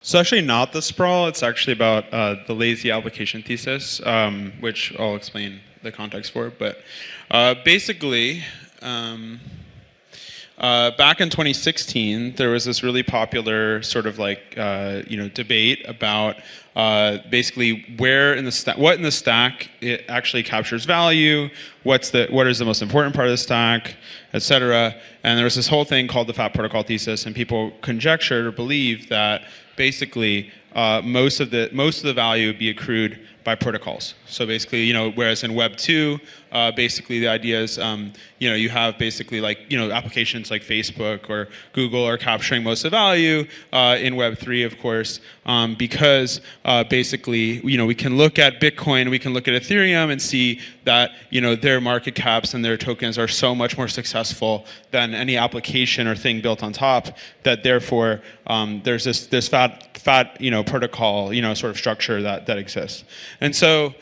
So actually not the sprawl, it's actually about the lazy application thesis, which I'll explain the context for. But basically, back in 2016, there was this really popular sort of like debate about basically where in the what in the stack it actually captures value, what is the most important part of the stack, etc. And there was this whole thing called the fat protocol thesis, and people conjectured or believed that basically most of the value would be accrued by protocols. So basically, whereas in Web 2, basically the idea is, you have basically like, applications like Facebook or Google are capturing most of the value. In Web 3, of course, because basically, we can look at Bitcoin, we can look at Ethereum and see that, their market caps and their tokens are so much more successful than any application or thing built on top, that therefore there's this fat protocol, sort of structure that exists. And so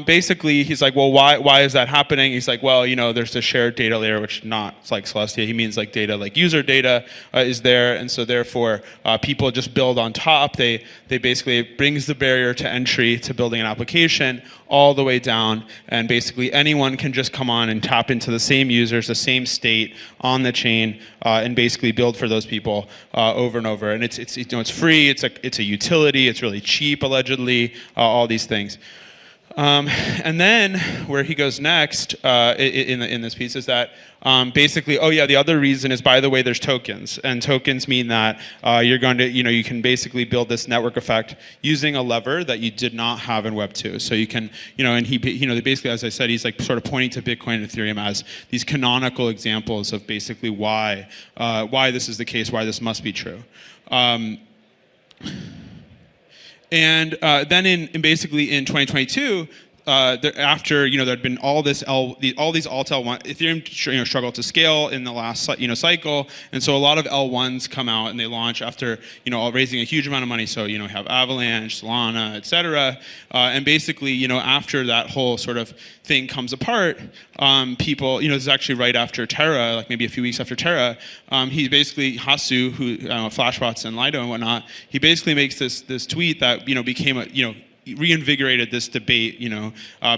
basically he's like, well, why is that happening? He's like, well, there's the shared data layer, which it's like Celestia. He means like data, like user data is there. And so therefore people just build on top. They basically, it brings the barrier to entry to building an application all the way down. And basically anyone can just come on and tap into the same users, the same state on the chain, and basically build for those people over and over. And it's free, it's a utility, it's really cheap allegedly, all these things. And then where he goes next in this piece is that basically, the other reason is, by the way, there's tokens, and tokens mean that you're going to, you can basically build this network effect using a lever that you did not have in Web 2. So you can, and he, basically, as I said, he's like sort of pointing to Bitcoin and Ethereum as these canonical examples of basically why this is the case, why this must be true. And then basically in 2022, after there'd been all these alt L1, Ethereum struggled to scale in the last cycle, and so a lot of L1s come out and they launch after raising a huge amount of money. So we have Avalanche, Solana, etc. And basically after that whole sort of thing comes apart, people this is actually right after Terra, like maybe a few weeks after Terra. He basically Hasu, who Flashbots and Lido and whatnot, he basically makes this tweet that became a reinvigorated this debate,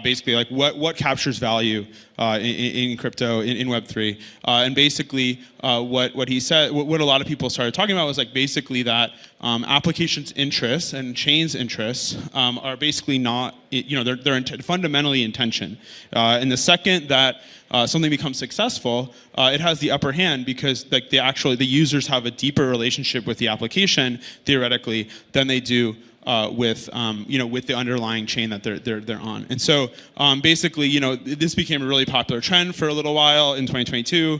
basically like what captures value in crypto in Web3, and basically what he said, what a lot of people started talking about was like basically that applications' interests and chains' interests are basically not, they're fundamentally in tension. And the second that something becomes successul, it has the upper hand because like the users have a deeper relationship with the application theoretically than they do with the underlying chain that they're on. And so basically, this became a really popular trend for a little while in 2022.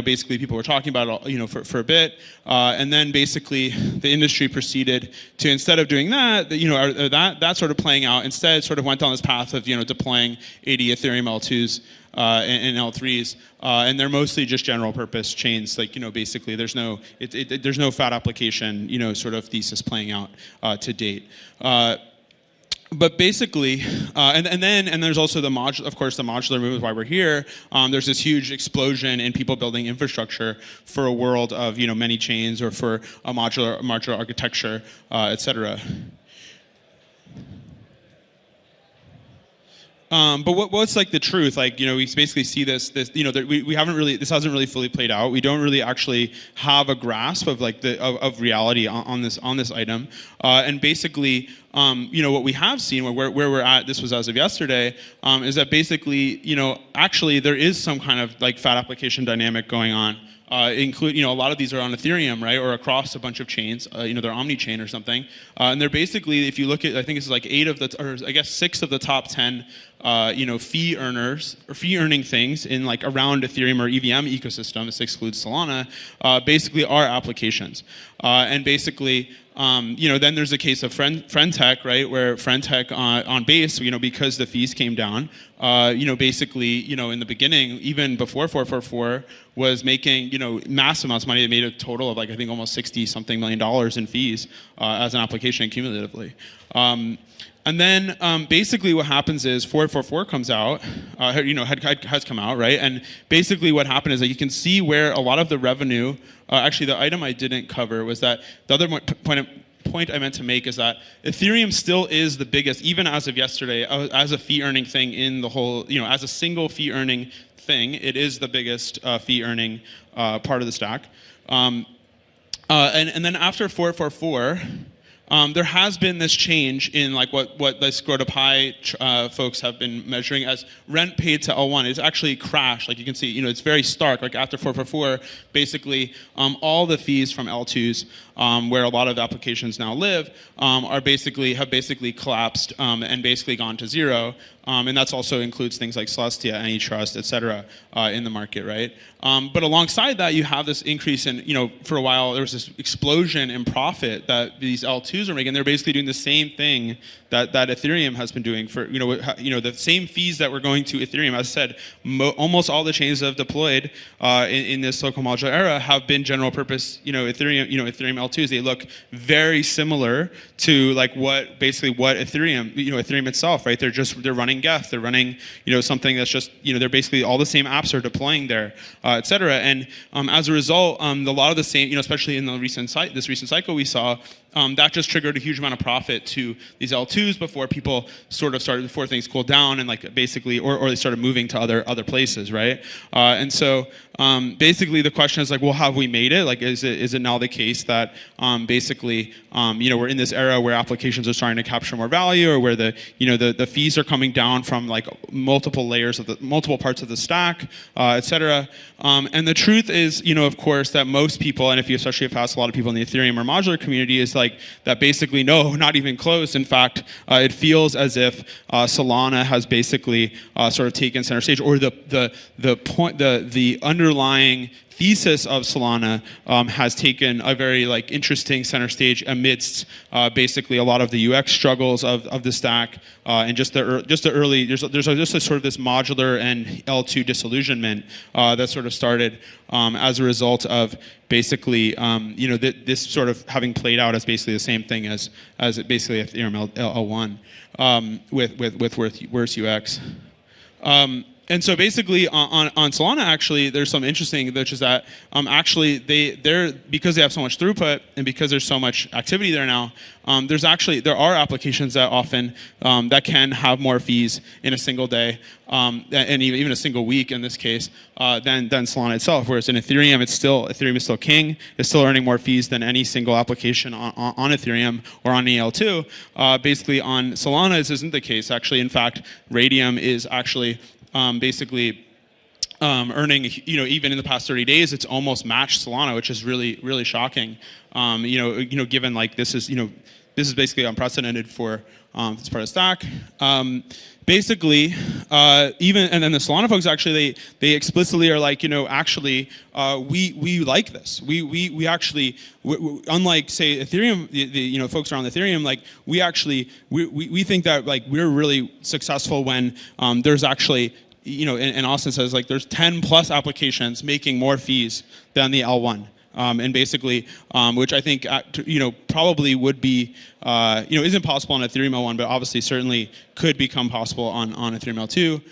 Basically people were talking about it, for a bit, and then basically the industry proceeded to, instead of doing that, that sort of playing out, instead sort of went down this path of deploying 80 Ethereum L2s and L3s, and they're mostly just general purpose chains. Like basically there's no fat application sort of thesis playing out to date. But basically, and then there's also the modular movement. Why we're here. There's this huge explosion in people building infrastructure for a world of many chains, or for a modular architecture, etc. But what's like the truth? Like we basically see this we haven't really, this hasn't really fully played out. We don't really actually have a grasp of like of reality on this item. And basically, what we have seen, where we're at, this was as of yesterday, is that basically actually there is some kind of like fat application dynamic going on. Include, a lot of these are on Ethereum, right, or across a bunch of chains. They're omni-chain or something, and they're basically, if you look at, I think it's like 6 of the top 10, fee earners or fee earning things in like around Ethereum or EVM ecosystem. This excludes Solana. Basically, are applications, and basically. Then there's a case of Friendtech, right, where Friendtech on Base, because the fees came down, basically, in the beginning, even before 444, was making, massive amounts of money. They made a total of like, I think almost $60-something million in fees as an application cumulatively. And then basically what happens is 444 comes out, has come out, right? And basically what happened is that you can see where a lot of the revenue, actually the item I didn't cover was that the other point point I meant to make is that Ethereum still is the biggest, even as of yesterday, as a fee earning thing in the whole, as a single fee earning thing, it is the biggest fee earning part of the stack. And then after 444, there has been this change in like what the Scrotopi folks have been measuring as rent paid to L1. It's actually crashed. Like you can see, it's very stark. Like after 444, basically all the fees from L2s, where a lot of applications now live, have basically collapsed and basically gone to zero. And that's also includes things like Celestia, Anytrust, et cetera, in the market, right? But alongside that, you have this increase in, for a while, there was this explosion in profit that these L2s are making. They're basically doing the same thing that Ethereum has been doing for, the same fees that were going to Ethereum. As I said, almost all the chains that have deployed in this local modular era have been general purpose, Ethereum L2s. They look very similar to like what Ethereum, Ethereum itself, right? They're running Geth, they're running, something that's just, they're basically all the same apps are deploying there, et cetera. And as a result, a lot of the same, especially in the recent cycle we saw, that just triggered a huge amount of profit to these L2s before people before things cooled down and like basically, or they started moving to other places, right? And so basically the question is like, well, have we made it? Like, is it now the case that basically, we're in this era where applications are starting to capture more value, or where the fees are coming down from like multiple parts of the stack, et cetera. And the truth is, of course, that most people, and especially if you ask a lot of people in the Ethereum or modular community, is like that basically, no, not even close. In fact, it feels as if Solana has basically sort of taken center stage, or the underlying thesis of Solana has taken a very like interesting center stage amidst basically a lot of the UX struggles of the stack and just the early there's just a sort of this modular and L2 disillusionment that sort of started as a result of basically this sort of having played out as basically the same thing as basically Ethereum L1 with worse UX. And so basically on Solana, actually, there's some interesting, which is that actually they're because they have so much throughput and because there's so much activity there now, there are applications that often that can have more fees in a single day and even a single week in this case than Solana itself. Whereas in Ethereum, Ethereum is still king. It's still earning more fees than any single application on Ethereum or on EL2. Basically on Solana, this isn't the case. Actually, in fact, Radium is actually basically earning, even in the past 30 days, it's almost matched Solana, which is really, really shocking. Given like this is basically unprecedented for this part of the stack. Basically, and then the Solana folks actually they explicitly are like, actually we like this. We actually unlike say Ethereum, the folks around Ethereum, like we think that like we're really successful when there's actually and Austin says like there's 10 plus applications making more fees than the L1. And basically, which I think probably would be isn't possible on Ethereum L1, but obviously certainly could become possible on Ethereum L2.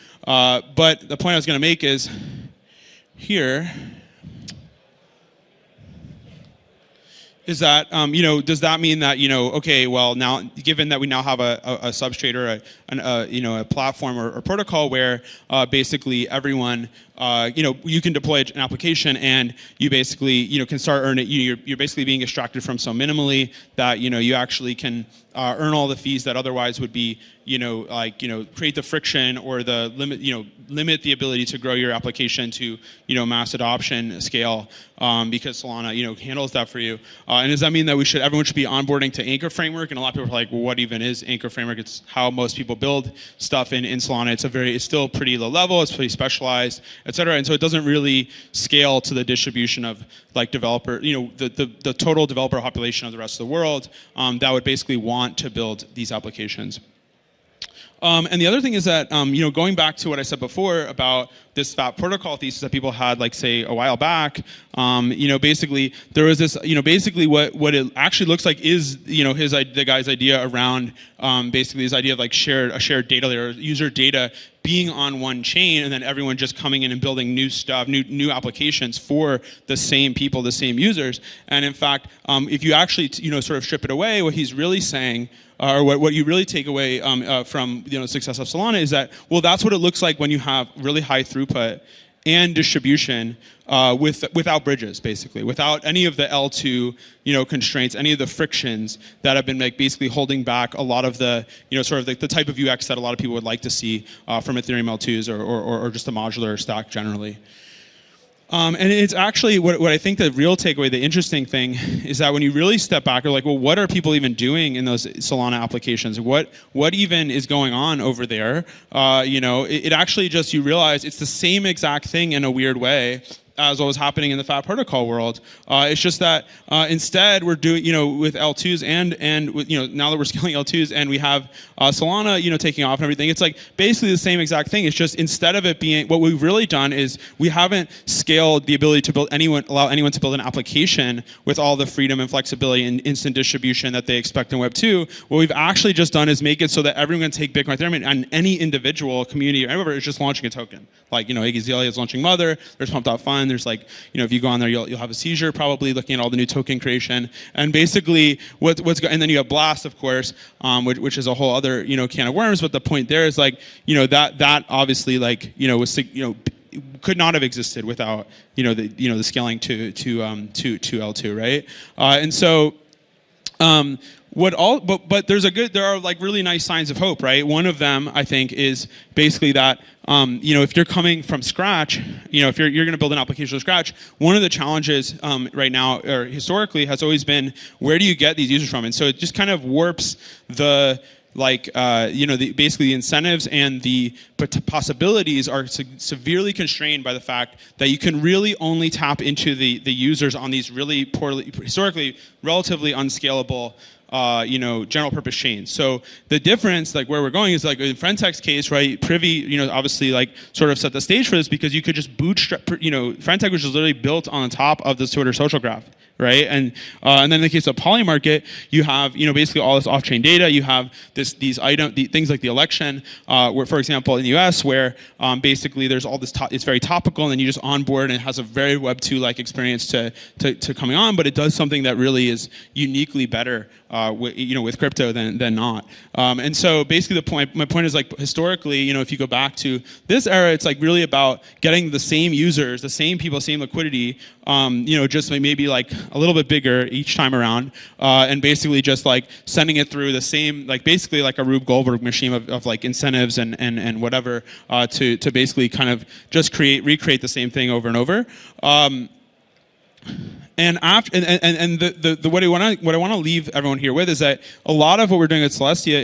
But the point I was going to make is here is that does that mean that okay, well now given that we now have a substrate or a platform or protocol where basically everyone you can deploy an application and you basically can start earning you're basically being extracted from so minimally that you actually can earn all the fees that otherwise would be create the friction or the limit the ability to grow your application to mass adoption scale because Solana handles that for you. And does that mean that everyone should be onboarding to Anchor Framework? And a lot of people are like, well, what even is Anchor Framework? It's how most people build stuff in Solana. It's still pretty low level. It's pretty specialized, et cetera. And so it doesn't really scale to the distribution of like developer, the total developer population of the rest of the world that would basically want to build these applications. And the other thing is that, going back to what I said before about this fat protocol thesis that people had, like, say, a while back, basically there was this, basically what it actually looks like is, the guy's idea around basically this idea of like a shared data layer, user data being on one chain and then everyone just coming in and building new stuff, new applications for the same people, the same users. And in fact, if you actually sort of strip it away, what he's really saying, or what you really take away from the success of Solana is that, well, that's what it looks like when you have really high throughput and distribution without bridges, basically, without any of the L2 constraints, any of the frictions that have been basically holding back a lot of the sort of the type of UX that a lot of people would like to see from Ethereum L2s or just the modular stack generally. And it's actually what I think the real takeaway, the interesting thing, is that when you really step back, you're like, well, what are people even doing in those Solana applications? What even is going on over there? It actually just, you realize it's the same exact thing in a weird way as what was happening in the Fat Protocol world. It's just that instead we're doing, with L2s and with, now that we're scaling L2s and we have Solana, taking off and everything, it's like basically the same exact thing. It's just instead of it being, what we've really done is we haven't scaled the ability to allow anyone to build an application with all the freedom and flexibility and instant distribution that they expect in Web 2. What we've actually just done is make it so that everyone can take Bitcoin Ethereum and any individual community or whatever is just launching a token. Like, Iggy Azalea is launching Mother, there's Pump.Fun, there's like, if you go on there, you'll have a seizure probably looking at all the new token creation. And basically, and then you have Blast, of course, which is a whole other, can of worms. But the point there is like, that obviously like, was, could not have existed without, the scaling to L2, right? And so, but there are like really nice signs of hope, right? One of them, I think, is basically that if you're coming from scratch, if you're going to build an application from scratch, one of the challenges right now or historically has always been, where do you get these users from? And so it just kind of warps the basically the incentives and the possibilities are severely constrained by the fact that you can really only tap into the users on these really poorly, historically, relatively unscalable general purpose chains. So the difference, like where we're going, is like in Frentech's case, right? Privy, obviously like sort of set the stage for this because you could just bootstrap, Frentech was just literally built on the top of the Twitter social graph. Right, and then in the case of Polymarket, you have basically all this off-chain data. You have things like the election, where, for example, in the U.S., where basically there's all this. It's very topical, and then you just onboard, and it has a very Web 2-like experience to coming on. But it does something that really is uniquely better, with crypto than not. And so basically, my point is like historically, if you go back to this era, it's like really about getting the same users, the same people, same liquidity. Just maybe like a little bit bigger each time around, and basically just like sending it through the same, like basically like a Rube Goldberg machine of like incentives and whatever to basically kind of just recreate the same thing over and over. And after, what I want to leave everyone here with is that a lot of what we're doing at Celestia,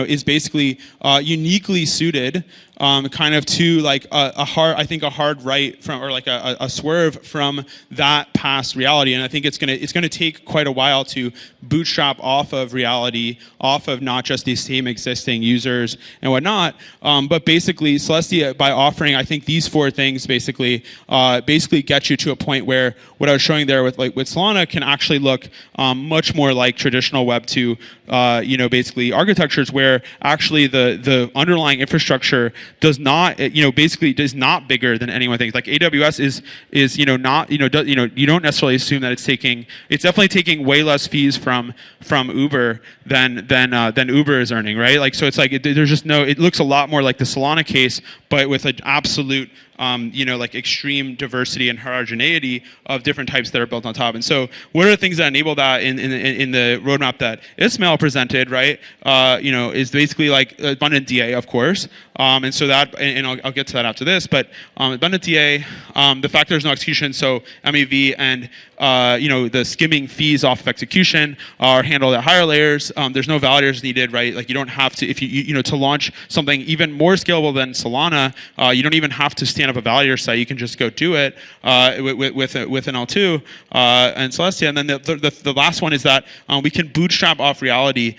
is basically uniquely suited, kind of to like a hard right from, or like a swerve from that past reality. And I think it's gonna take quite a while to bootstrap off of reality, off of not just these same existing users and whatnot, but basically Celestia, by offering, I think these four things basically get you to a point where what I was showing there with Solana can actually look much more like traditional Web 2, basically architectures where actually the underlying infrastructure does not, basically is not bigger than anyone thinks. Like AWS is not, you don't necessarily assume that it's definitely taking way less fees from Uber than Uber is earning, right? Like, so it's like, there's just it looks a lot more like the Solana case, but with an absolute, like extreme diversity and heterogeneity of different types that are built on top. And so what are the things that enable that in the roadmap that Ismail presented, right? Is basically like abundant DA, of course. And so that, and I'll get to that after this, but abundant DA, the fact there's no execution, so MEV and the skimming fees off of execution are handled at higher layers. There's no validators needed, right? Like you don't have to, if you to launch something even more scalable than Solana, you don't even have to stand stand up a validator site, you can just go do it with an L2 and Celestia. And then the last one is that we can bootstrap off reality,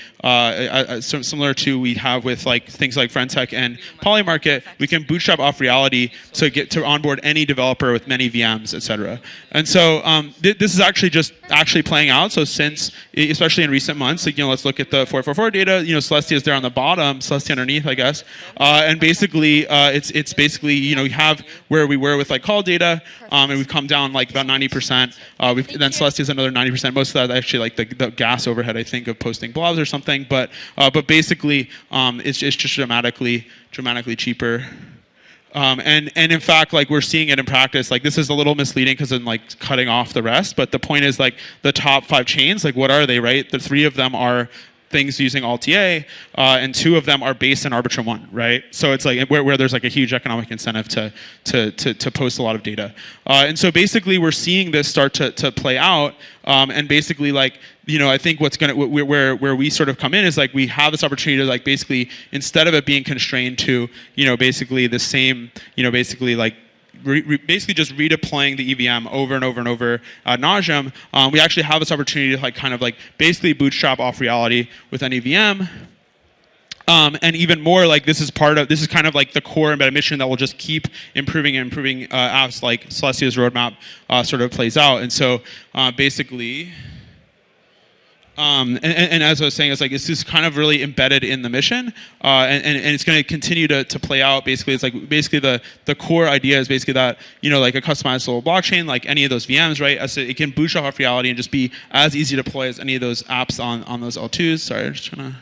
similar to we have with like things like Friendtech and Polymarket. We can bootstrap off reality to onboard any developer with many VMs, etc. And so this is actually playing out. So since, especially in recent months, like, let's look at the 444 data. Celestia is there on the bottom, Celestia underneath, I guess. And basically, it's basically, you have where we were with like call data, and we've come down like about 90%. Then Celestia is another 90%. Most of that actually like the gas overhead, I think, of posting blobs or something. But basically, it's just dramatically cheaper. And in fact, like we're seeing it in practice. Like this is a little misleading because I'm like cutting off the rest. But the point is like the top 5 chains, like what are they, right? The 3 of them are things using Alta, and 2 of them are based in Arbitrum 1, right? So it's like where there's like a huge economic incentive to post a lot of data. And so basically we're seeing this start to play out, and basically like, I think where we sort of come in is like we have this opportunity to like basically, instead of it being constrained to, basically the same, basically like basically just redeploying the EVM over and over and over ad nauseum, we actually have this opportunity to like kind of like basically bootstrap off reality with an EVM. And even more, like this is kind of like the core embedded mission that will just keep improving and improving as like Celestia's roadmap sort of plays out. And so basically. And as I was saying, it's like it's just kind of really embedded in the mission, and it's going to continue to play out. Basically, it's like basically the core idea is basically that like a customizable blockchain, like any of those VMs, right? It can bootstrap off reality and just be as easy to deploy as any of those apps on those L2s. Sorry, I'm just trying to.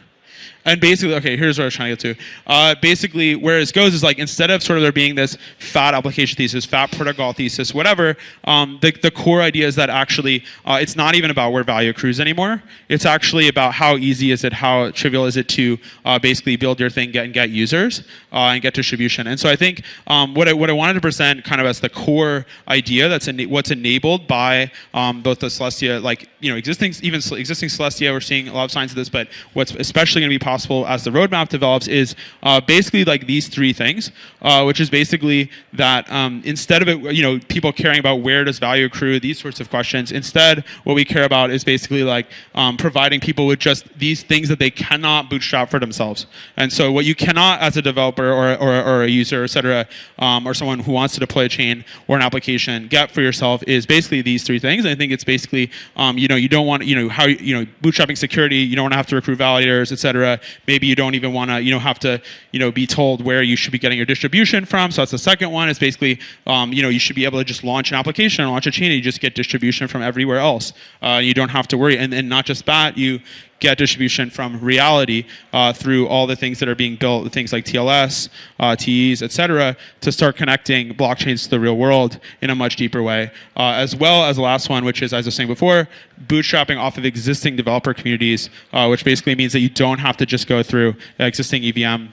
And basically, okay, here's where I was trying to get to. Basically, where it goes is like instead of sort of there being this fat application thesis, fat protocol thesis, whatever, the core idea is that actually it's not even about where value accrues anymore. It's actually about how easy is it, how trivial is it to basically build your thing, get users, and get distribution. And so I think what I wanted to present kind of as the core idea that's what's enabled by both the Celestia, like existing Celestia, we're seeing a lot of signs of this, but what's especially going to be possible as the roadmap develops is basically like these 3 things, which is basically that instead of it, people caring about where does value accrue, these sorts of questions, instead what we care about is basically like providing people with just these things that they cannot bootstrap for themselves. And so what you cannot as a developer or a user, et cetera, or someone who wants to deploy a chain or an application get for yourself is basically these 3 things. And I think it's basically, you don't want, bootstrapping security, you don't want to have to recruit validators, et cetera. Maybe you don't even want to, have to, be told where you should be getting your distribution from. So that's the second one. Is basically, you should be able to just launch an application or launch a chain and you just get distribution from everywhere else. You don't have to worry. And not just that, you get distribution from reality through all the things that are being built, things like TLS, TEs, et cetera, to start connecting blockchains to the real world in a much deeper way. As well as the last one, which is, as I was saying before, bootstrapping off of existing developer communities, which basically means that you don't have to just go through existing EVM,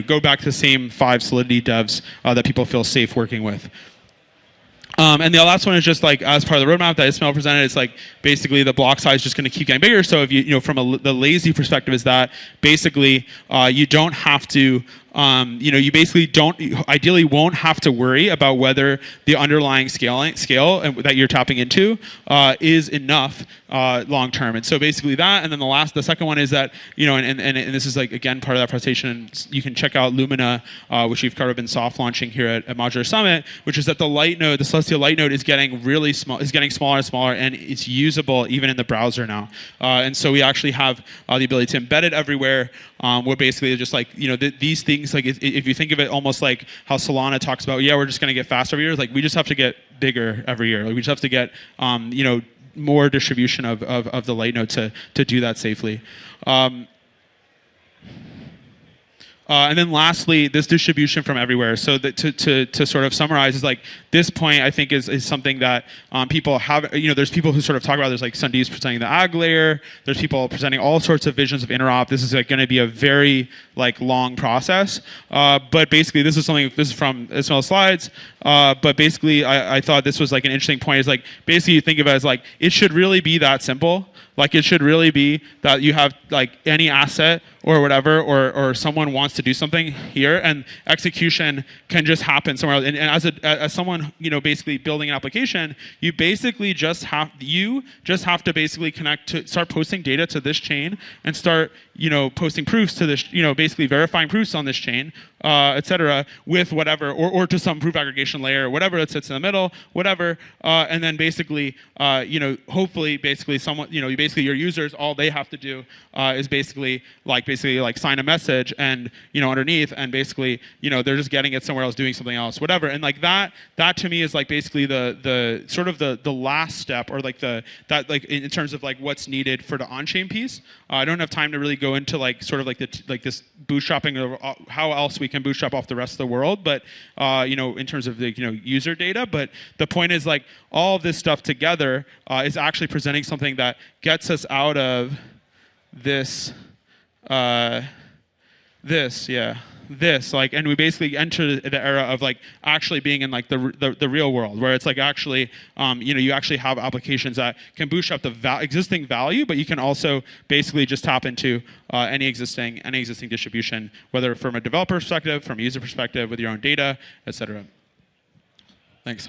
go back to the same 5 Solidity devs that people feel safe working with. And the last one is just like as part of the roadmap that Ismail presented, it's like basically the block size is just going to keep getting bigger. So if from the lazy perspective is that basically you don't have to you basically ideally won't have to worry about whether the underlying scale that you're tapping into is enough long term. And so basically that, and then the second one is that and this is like again part of that presentation. You can check out Lumina, which we've kind of been soft launching here at Modular Summit, which is that the Celestia Light node is getting really small, is getting smaller and smaller, and it's usable even in the browser now. And so we actually have the ability to embed it everywhere. Where basically just like these things, like if you think of it almost like how Solana talks about, we're just going to get faster every year. Like we just have to get bigger every year. Like we just have to get more distribution of the light node to do that safely. And then lastly, this distribution from everywhere. So that to sort of summarize is like this point I think is something that people have, there's people who sort of talk about, there's like Sandeep's presenting the AG layer, there's people presenting all sorts of visions of interop. This is like going to be a very like long process. But basically this is from Ismail's slides. But basically I thought this was like an interesting point is like basically you think of it as like it should really be that simple. Like it should really be that you have like any asset or whatever, or someone wants to do something here, and execution can just happen somewhere else. And as someone, basically building an application, you just have to basically start posting data to this chain and start, posting proofs to this, basically verifying proofs on this chain, et cetera, with whatever, or to some proof aggregation layer, whatever that sits in the middle, whatever, and then basically, hopefully, basically someone, basically your users, all they have to do is basically sign a message and, underneath, and basically, they're just getting it somewhere else, doing something else, whatever, and like that to me is like basically the sort of the last step, or like in terms of like what's needed for the on-chain piece. I don't have time to really go into like sort of like this bootstrapping of how else we can bootstrap off the rest of the world, but in terms of the user data. But the point is, like, all of this stuff together is actually presenting something that gets us out of this and we basically enter the era of like actually being in like the real world, where it's like actually you actually have applications that can bootstrap the existing value, but you can also basically just tap into any existing distribution, whether from a developer perspective, from a user perspective, with your own data, etc. Thanks.